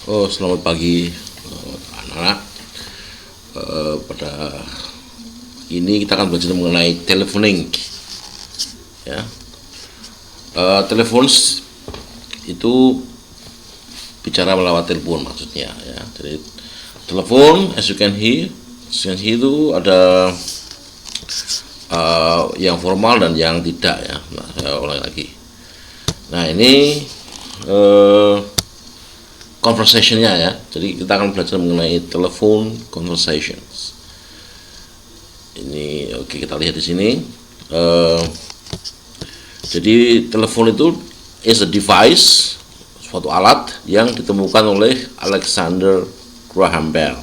Oh, selamat pagi anak-anak. Pada ini kita akan belajar mengenai telephoning. Ya, telepon itu bicara melewat telepon maksudnya. Ya, jadi telepon, as you can hear itu ada yang formal dan yang tidak ya. Nah, saya ulang lagi. Nah ini conversation-nya ya. Jadi kita akan belajar mengenai telephone conversations. Ini oke, kita lihat di sini. Jadi telepon itu is a device, suatu alat yang ditemukan oleh Alexander Graham Bell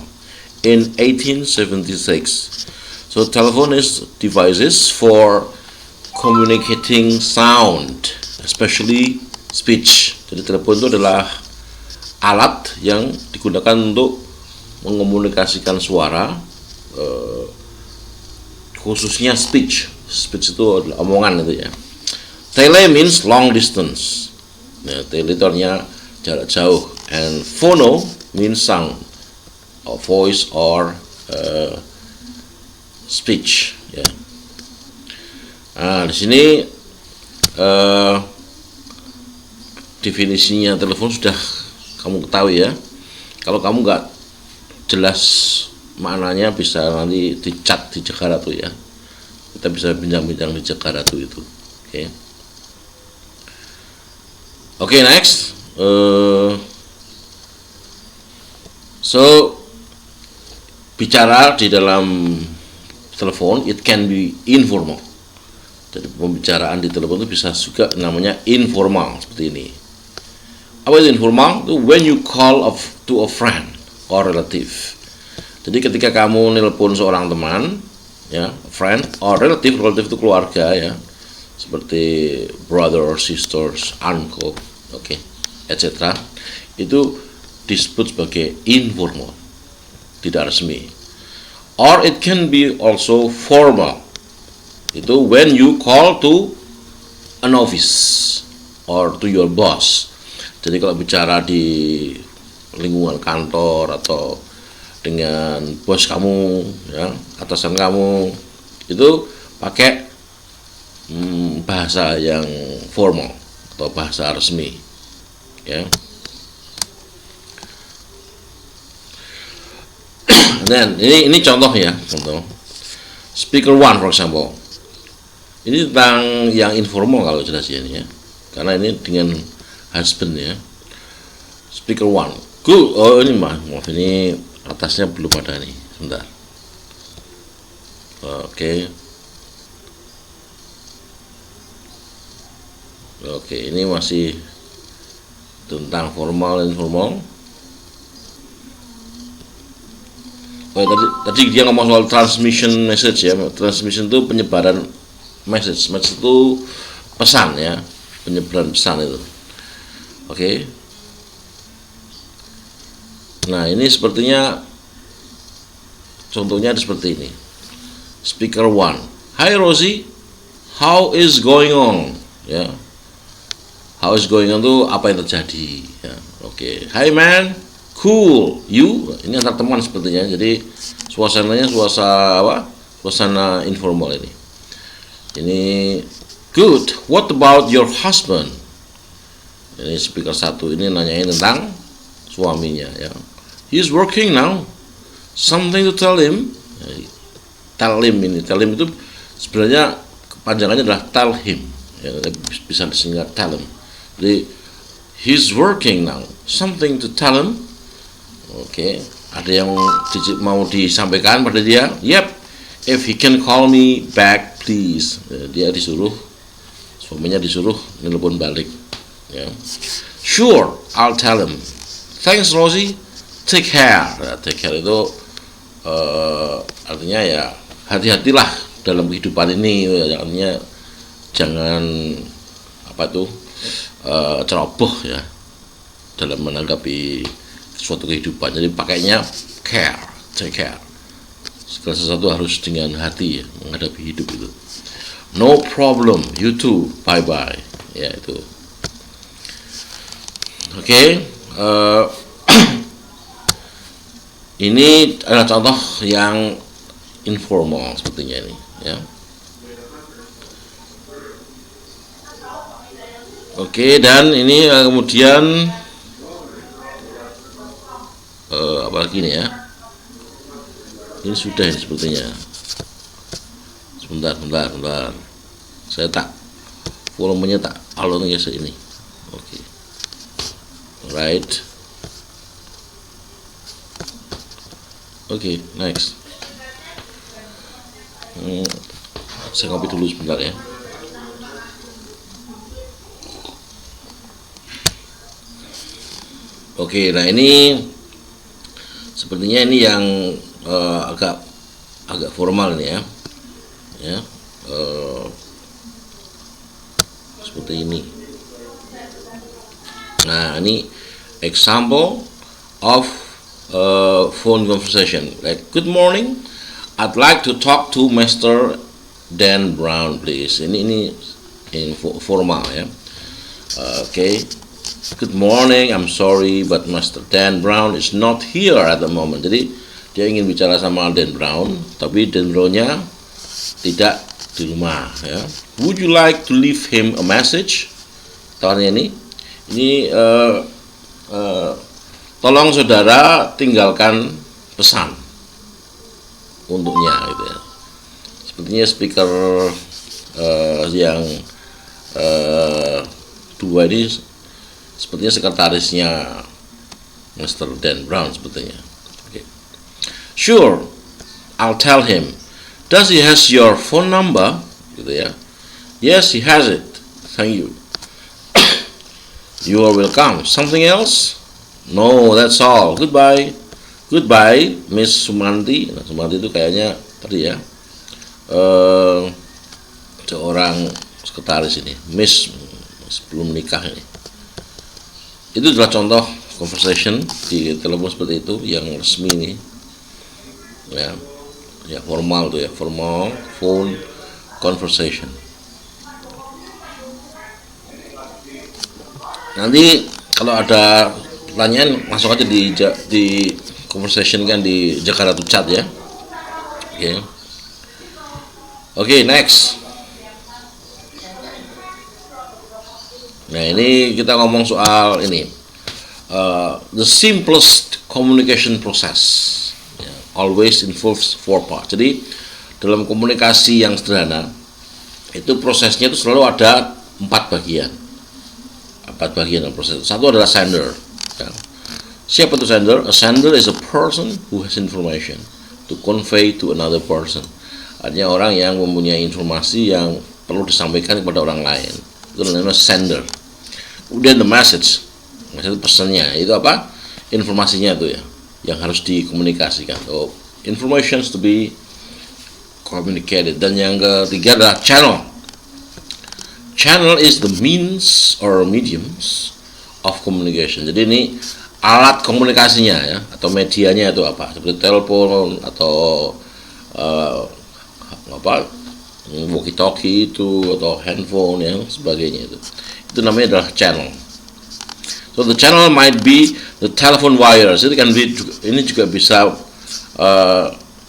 in 1876. So telephone is devices for communicating sound, especially speech. Jadi telepon itu adalah alat yang digunakan untuk mengomunikasikan suara, khususnya speech. Speech itu adalah omongan itu ya. Tele means long distance. Nah, tele itu artinya jarak jauh, and phono means sound, or voice or speech. Ya. Nah, di sini definisinya telepon sudah kamu ketahui ya. Kalau kamu nggak jelas maknanya, bisa nanti dicat di Jakarta tuh ya. Kita bisa bincang-bincang di Jakarta tuh itu. Oke, next. So bicara di dalam telepon, it can be informal. Jadi pembicaraan di telepon itu bisa juga namanya informal seperti ini. Apa itu informal? When you call to a friend or relative. Jadi ketika kamu nelpon seorang teman, ya, friend or relative itu keluarga ya, seperti brother or sisters, uncle, etc. Itu disebut sebagai informal, tidak resmi. Or it can be also formal. Itu when you call to an office or to your boss. Jadi kalau bicara di lingkungan kantor atau dengan bos kamu, ya, atasan kamu, itu pakai bahasa yang formal atau bahasa resmi, ya. Dan ini contoh ya, contoh. Speaker one for example. Ini tentang yang informal kalau jelas ya ini ya, karena ini dengan husband ya. Speaker one. Good. Oh ini maaf ini atasnya belum ada nih. Sebentar. Oke, ini masih tentang formal dan informal. Tadi dia ngomong soal transmission message ya. Transmission itu penyebaran message. Message itu pesan ya, penyebaran pesan itu. Oke. Nah, ini sepertinya contohnya seperti ini. Speaker one. Hi Rosie, how is going on? Ya. How is going on itu apa yang terjadi? Ya. Oke. Hi man, cool. You? Ini antar teman sepertinya. Jadi suasananya suasana informal ini. Ini good. What about your husband? Ini speaker satu ini nanyain tentang suaminya ya. He's working now. Something to tell him. Tell him ini. Tell him itu sebenarnya kepanjangannya adalah tell him. Ya, bisa disingkat tell him. Jadi he's working now. Something to tell him. Oke. Ada yang mau disampaikan pada dia? Yep. If he can call me back, please. Dia disuruh, suaminya disuruh nelpon balik. Ya. Sure, I'll tell him. Thanks Rosie. Take care. Take care itu artinya ya hati-hatilah dalam kehidupan ini. Artinya jangan ceroboh ya dalam menanggapi suatu kehidupan. Jadi pakainya care, take care. Segala sesuatu harus dengan hati ya, menghadapi hidup itu. No problem, you too, bye bye. Ya itu. Oke. Ini adalah contoh yang informal sepertinya ini, ya. Oke, dan ini kemudian apa lagi nih ya? Ini sudah ini sepertinya. Sebentar. Saya tak volumenya tak alurnya ini. Oke. Right. Oke, next. Saya ngopi dulu sebentar ya. Oke, nah ini sepertinya ini yang agak formal ini ya, seperti ini. Nah, ini example of phone conversation. Like, good morning, I'd like to talk to Mr. Dan Brown, please. Ini formal ya. Oke. Good morning, I'm sorry, but Mr. Dan Brown is not here at the moment. Jadi dia ingin bicara sama Dan Brown, tapi Dan Brownnya tidak di rumah. Ya. Would you like to leave him a message? Tawarnya ini tolong saudara tinggalkan pesan untuknya, gitu ya. Sepertinya speaker yang dua ini sepertinya sekretarisnya Mr. Dan Brown sepertinya. Okay. Sure, I'll tell him. Does he has your phone number? Gitu ya. Yes, he has it. Thank you. You are welcome. Something else? No, that's all. Goodbye. Goodbye, Miss Sumanti. Nah, Sumanti itu kayaknya tadi ya, seorang sekretaris ini, Miss sebelum nikah ini. Itu adalah contoh conversation di telepon seperti itu yang resmi ini, ya formal tuh ya, formal phone conversation. Nanti kalau ada pertanyaan masuk aja di conversation kan di Jakarta to Chat ya. Oke, next. Nah, ini kita ngomong soal ini, the simplest communication process, always involves 4 parts. Jadi dalam komunikasi yang sederhana itu prosesnya itu selalu ada 4 bagian. 4 bagian dalam proses. Satu adalah sender. Ya. Siapa itu sender? A sender is a person who has information to convey to another person. Artinya orang yang mempunyai informasi yang perlu disampaikan kepada orang lain. Itu namanya sender. Kemudian the message pesannya itu apa? Informasinya itu ya, yang harus dikomunikasikan. So, informations to be communicated. Dan yang ketiga adalah channel. Channel is the means or mediums of communication. Jadi ini alat komunikasinya ya, atau medianya itu apa? Seperti telepon atau walkie-talkie itu, atau handphone yang sebagainya itu namanya adalah channel. So the channel might be the telephone wires. Itu kan ini juga bisa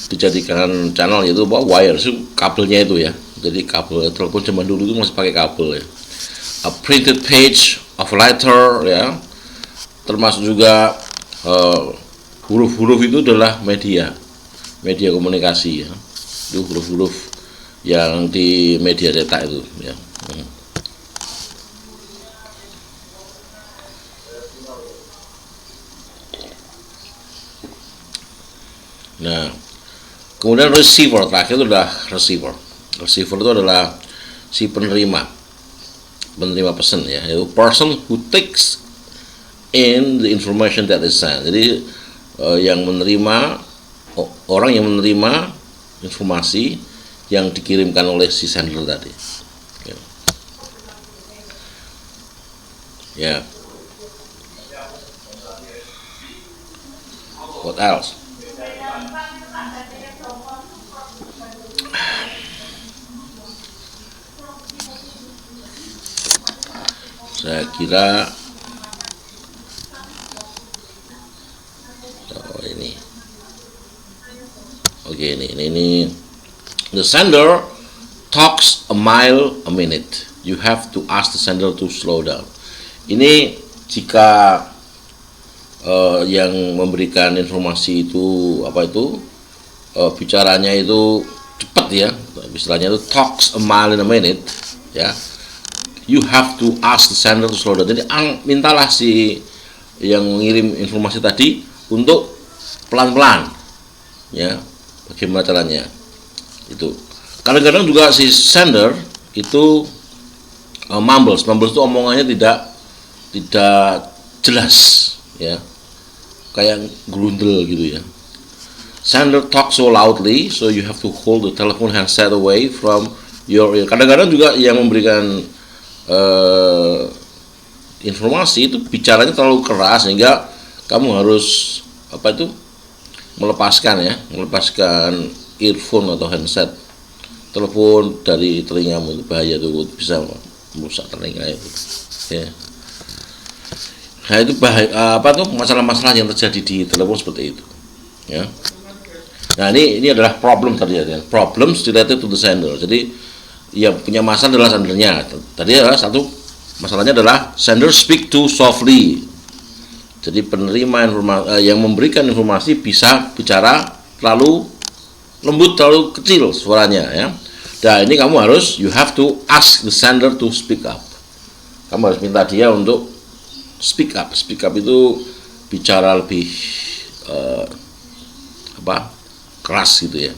dijadikan channel, yaitu wires itu kabelnya itu ya. Jadi kabel telepon zaman dulu itu masih pakai kabel ya. A printed page of letter ya. Termasuk juga huruf-huruf itu adalah media komunikasi ya. Itu huruf-huruf yang di media cetak itu ya. Nah, kemudian receiver, terakhir itu adalah receiver. Receiver itu adalah si penerima pesan ya, yaitu person who takes in the information that is sent. Jadi yang menerima, orang yang menerima informasi yang dikirimkan oleh si sender tadi. Ya. What else? Saya kira ini Oke, ini the sender talks a mile a minute. You have to ask the sender to slow down. Ini jika yang memberikan informasi itu bicaranya itu cepat ya, istilahnya itu talks a mile in a minute ya. You have to ask the sender to slow down. Jadi mintalah si yang mengirim informasi tadi untuk pelan-pelan ya. Bagaimana caranya? Itu kadang-kadang juga si sender itu mumbles itu omongannya tidak jelas ya, kayak grundel gitu ya. Sender talk so loudly so you have to hold the telephone handset away from your ear. Kadang-kadang juga yang memberikan informasi itu bicaranya terlalu keras sehingga kamu harus melepaskan earphone atau handset telepon dari telingamu. Itu bahaya tuh, bisa merusak telinga itu ya. Nah itu bahaya, masalah-masalah yang terjadi di telepon seperti itu ya. Nah ini adalah problem terjadi, problems related to the sender. Jadi yang punya masalah adalah sendernya. Tadi adalah satu masalahnya adalah sender speak too softly. Jadi penerima informasi yang memberikan informasi bisa bicara terlalu lembut, terlalu kecil suaranya ya. Dan ini kamu you have to ask the sender to speak up. Kamu harus minta dia untuk speak up. Speak up itu bicara lebih keras gitu ya.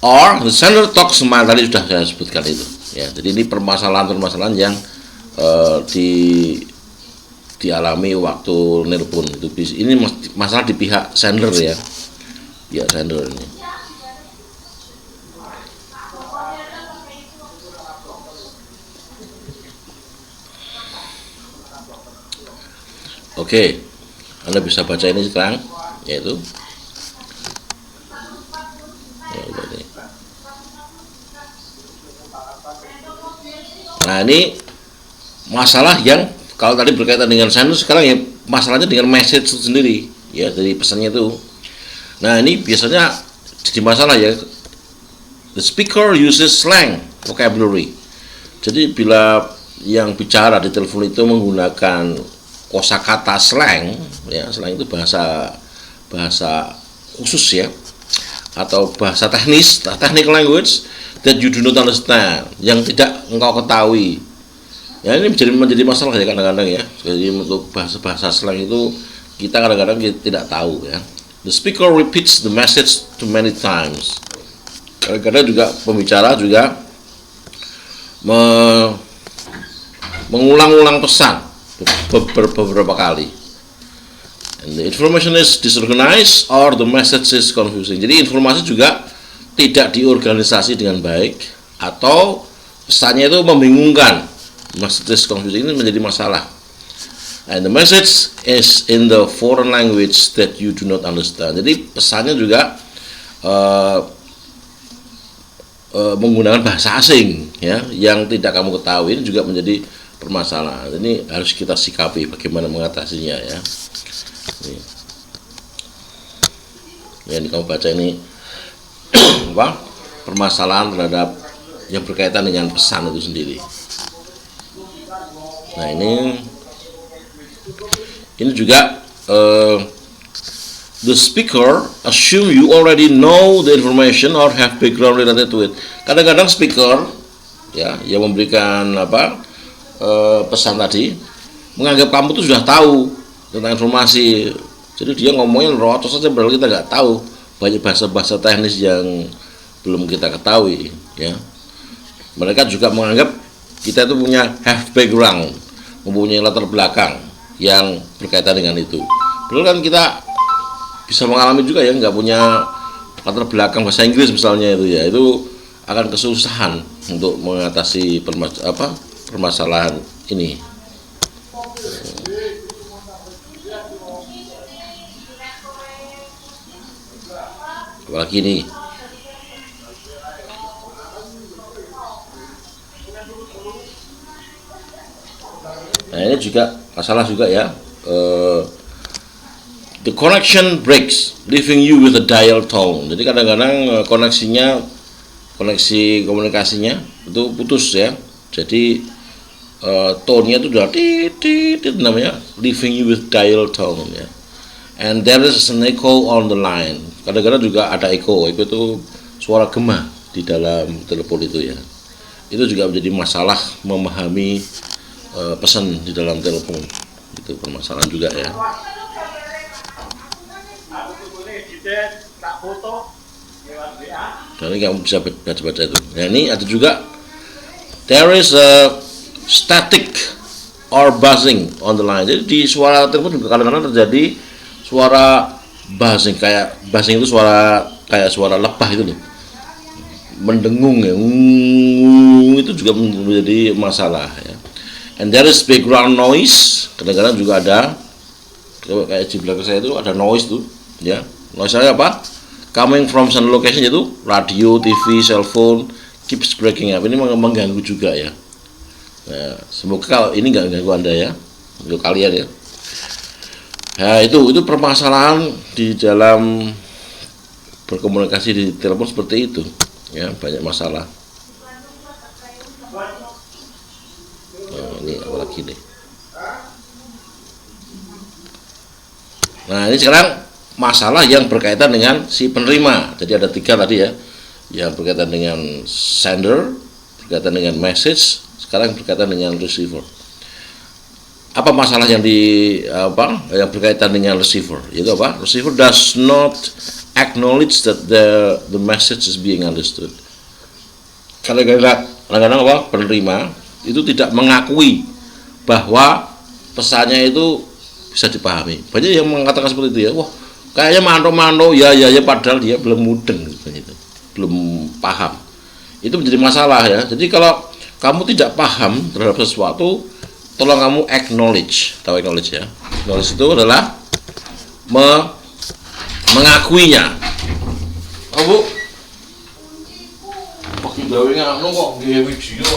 Or the sender talks smile, tadi sudah saya sebutkan itu ya. Jadi ini permasalahan yang dialami waktu nelpon itu. Ini masalah di pihak sender ya. Ya sender ini. Oke, Anda bisa baca ini sekarang, yaitu nah ini masalah yang kalau tadi berkaitan dengan sender, sekarang ya masalahnya dengan message itu sendiri ya, dari pesannya itu. Nah ini biasanya jadi masalah ya. The speaker uses slang vocabulary. Jadi bila yang bicara di telepon itu menggunakan kosakata slang ya, slang itu bahasa khusus ya, atau bahasa teknis, technical language that you do not understand, yang tidak engkau ketahui. Ya ini menjadi masalah ya kadang-kadang ya. Jadi untuk bahasa slang itu kita kadang-kadang tidak tahu ya. The speaker repeats the message too many times. Kadang-kadang juga pembicara juga mengulang-ulang pesan beberapa kali. And the information is disorganized or the message is confusing. Jadi informasi juga tidak diorganisasi dengan baik atau pesannya itu membingungkan. Message is confusing, ini menjadi masalah. And the message is in the foreign language that you do not understand. Jadi pesannya juga menggunakan bahasa asing ya, yang tidak kamu ketahui. Ini juga menjadi permasalahan. Ini harus kita sikapi bagaimana mengatasinya ya. Ini kamu baca ini permasalahan terhadap yang berkaitan dengan pesan itu sendiri. Nah ini juga the speaker assume you already know the information or have background related to it. Kadang-kadang speaker ya yang memberikan pesan tadi menganggap kamu tuh sudah tahu tentang informasi. Jadi dia ngomongin rotos saja, padahal kita nggak tahu banyak bahasa teknis yang belum kita ketahui ya. Mereka juga menganggap kita itu punya have background, mempunyai latar belakang yang berkaitan dengan itu. Padahal kan kita bisa mengalami juga ya, nggak punya latar belakang bahasa Inggris misalnya itu ya, itu akan kesusahan untuk mengatasi permasalahan ini. Apalagi ini nah ini juga masalah juga ya, the connection breaks, leaving you with a dial tone. Jadi kadang-kadang koneksi komunikasinya itu putus ya. Jadi tone-nya itu udah tit namanya, leaving you with dial tone ya. And there is an echo on the line. Kadang-kadang juga ada echo itu suara gema di dalam telepon itu ya. Itu juga menjadi masalah memahami pesan di dalam telepon. Itu permasalahan juga ya. Dan ini kamu bisa baca-baca itu. Nah ini ada juga, there is a static or buzzing on the line. Jadi di suara telepon juga kadang-kadang terjadi suara buzzing, kayak buzzing itu kayak suara lebah itu loh, mendengung ya, itu juga menjadi masalah ya. And there is background noise, kadang-kadang juga ada, kayak di belakang saya itu ada noise tuh ya. Noise-nya apa? Coming from some location, itu radio, TV, cellphone keeps breaking up. Ini mengganggu juga ya. Nah, semoga kalau ini nggak ganggu Anda ya, untuk kalian ya. Nah, itu permasalahan di dalam berkomunikasi di telepon seperti itu ya, banyak masalah. Nah, ini apa lagi nih? Nah, ini sekarang masalah yang berkaitan dengan si penerima. Jadi ada 3 tadi ya, yang berkaitan dengan sender, berkaitan dengan message, sekarang berkaitan dengan receiver. Apa masalah yang yang berkaitan dengan receiver? Itu apa? Receiver does not acknowledge that the message is being understood. Kadang-kadang apa? Penerima itu tidak mengakui bahwa pesannya itu bisa dipahami. Banyak yang mengatakan seperti itu ya. Wah, kayaknya mando ya padahal dia belum mudeng gitu. Belum paham. Itu menjadi masalah ya. Jadi kalau kamu tidak paham terhadap sesuatu, tolong kamu acknowledge. Tahu acknowledge ya? Acknowledge itu adalah mengakuinya. Oh, Bu. Pakai gawe ngono kok gawe video.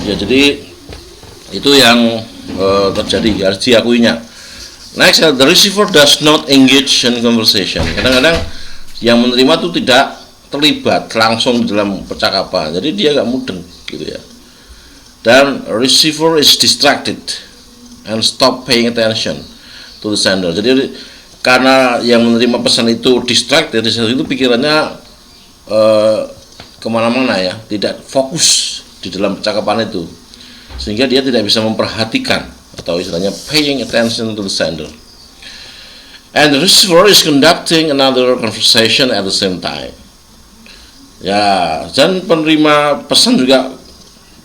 Ya, jadi itu yang terjadi, harus diakuinya. Next, the receiver does not engage in conversation. Kadang-kadang yang menerima itu tidak terlibat langsung dalam percakapan, jadi dia nggak mudeng gitu ya. Dan receiver is distracted and stop paying attention to the sender. Jadi karena yang menerima pesan itu distracted, itu pikirannya kemana-mana ya, tidak fokus di dalam percakapan itu, sehingga dia tidak bisa memperhatikan atau istilahnya paying attention to the sender. And the receiver is conducting another conversation at the same time. Ya, dan penerima pesan juga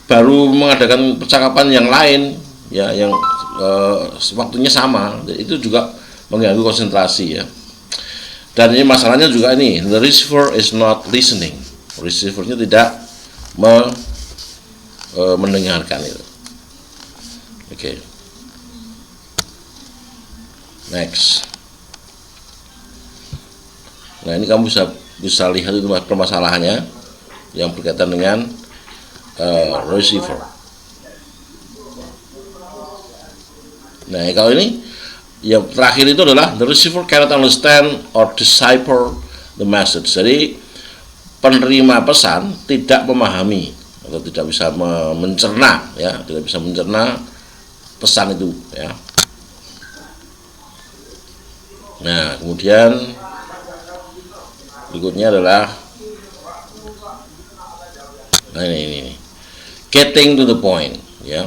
baru mengadakan percakapan yang lain ya, yang waktunya sama. Itu juga mengganggu konsentrasi ya. Dan ini masalahnya juga ini, the receiver is not listening. Receivernya tidak mendengarkan itu. Oke. Next. Nah, ini kamu bisa lihat itu permasalahannya yang berkaitan dengan receiver. Nah, kalau ini yang terakhir itu adalah the receiver cannot understand or decipher the message. Jadi penerima pesan tidak memahami atau tidak bisa mencerna ya, tidak bisa mencerna pesan itu ya. Nah, kemudian berikutnya adalah ini getting to the point ya.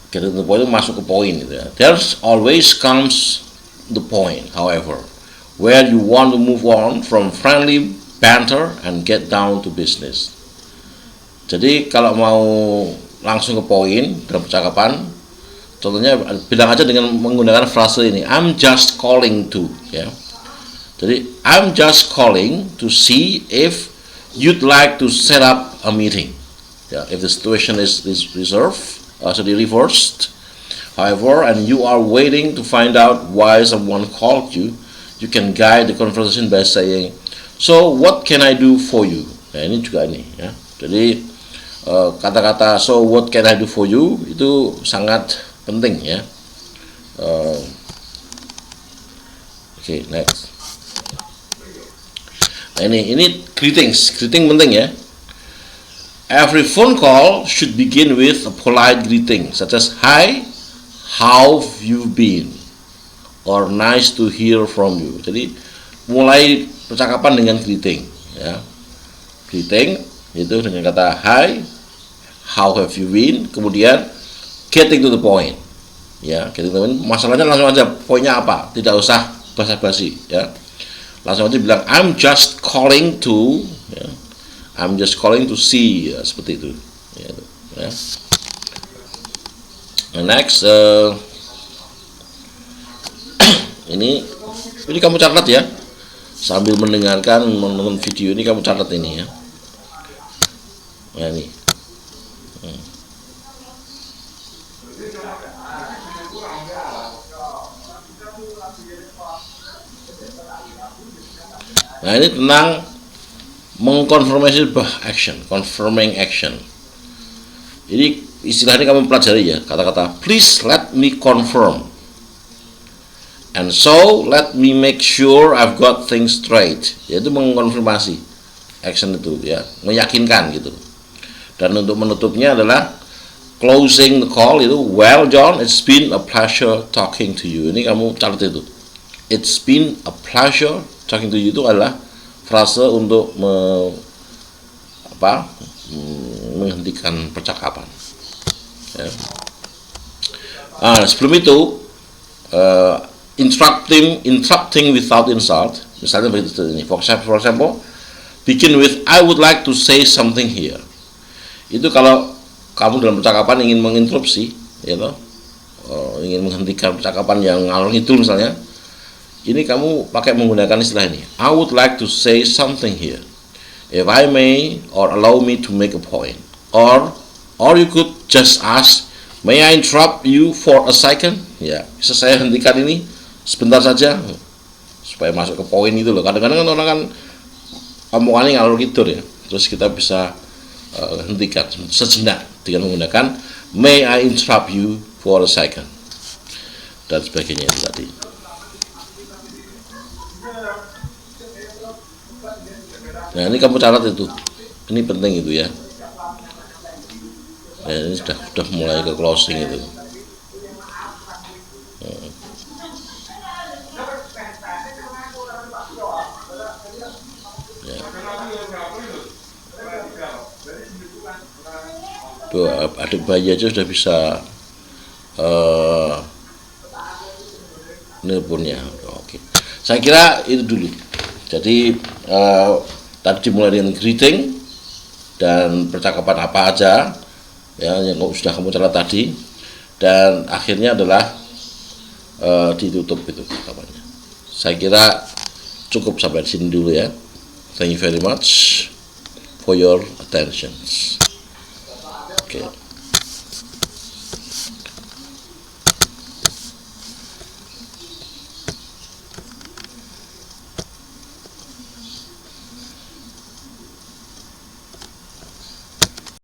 Getting to the point itu masuk ke poin gitu ya. There's always comes the point, however, where you want to move on from friendly banter and get down to business. Jadi kalau mau langsung ke poin dalam percakapan, contohnya bilang aja dengan menggunakan frase ini, I'm just calling to ya. Jadi I'm just calling to see if you'd like to set up a meeting. Yeah, if the situation is reversed, however, and you are waiting to find out why someone called you, you can guide the conversation by saying, so what can I do for you? Nah, ini juga ini ya. Jadi kata-kata so what can I do for you itu sangat penting ya. Oke, next. Nah, ini greeting penting ya. Every phone call should begin with a polite greeting such as hi, how have you been, or nice to hear from you. Jadi mulai percakapan dengan greeting ya. Greeting itu dengan kata hi, how have you been, kemudian getting to the point ya, getting to the point. Masalahnya langsung aja, poinnya apa, tidak usah basa-basi ya, langsung aja bilang I'm just calling to ya. I'm just calling to see ya, seperti itu ya, ya. Next ini kamu catat ya, sambil mendengarkan menonton video ini kamu catat ini ya. Nah, ini nah ini tentang mengkonfirmasi action, confirming action. Ini istilahnya kamu pelajari ya, kata-kata please let me confirm, and so let me make sure I've got things straight. Yaitu mengkonfirmasi action itu ya, meyakinkan gitu. Dan untuk menutupnya adalah closing the call itu, well John, it's been a pleasure talking to you. Ini kamu catat itu. It's been a pleasure talking to you itu adalah frase untuk menghentikan percakapan ya. Sebelum itu interrupting without insult, misalnya begitu ini. For example, begin with I would like to say something here. Itu kalau kamu dalam percakapan ingin menginterupsi ya toh, ingin menghentikan percakapan yang ngalor ngidul misalnya, ini kamu pakai menggunakan istilah ini. I would like to say something here, if I may, or allow me to make a point. Or you could just ask, may I interrupt you for a second? Ya, bisa saya hentikan ini sebentar saja supaya masuk ke poin itu loh. Kadang-kadang kan orang kan omongannya ngalor ngidul ya, terus kita bisa hentikan sejenak dengan menggunakan may I interrupt you for a second dan sebagainya itu tadi. Nah ini kamu catat itu, ini penting itu ya. Nah, ini sudah mulai ke closing itu. Ya. Tuh, adik bayi aja sudah bisa nelponnya. Oke, saya kira itu dulu. Jadi tadi dimulai dengan greeting dan percakapan apa aja ya yang sudah kamu catat tadi, dan akhirnya adalah ditutup itu percakapannya. Saya kira cukup sampai di sini dulu ya. Thank you very much for your attention. Okay.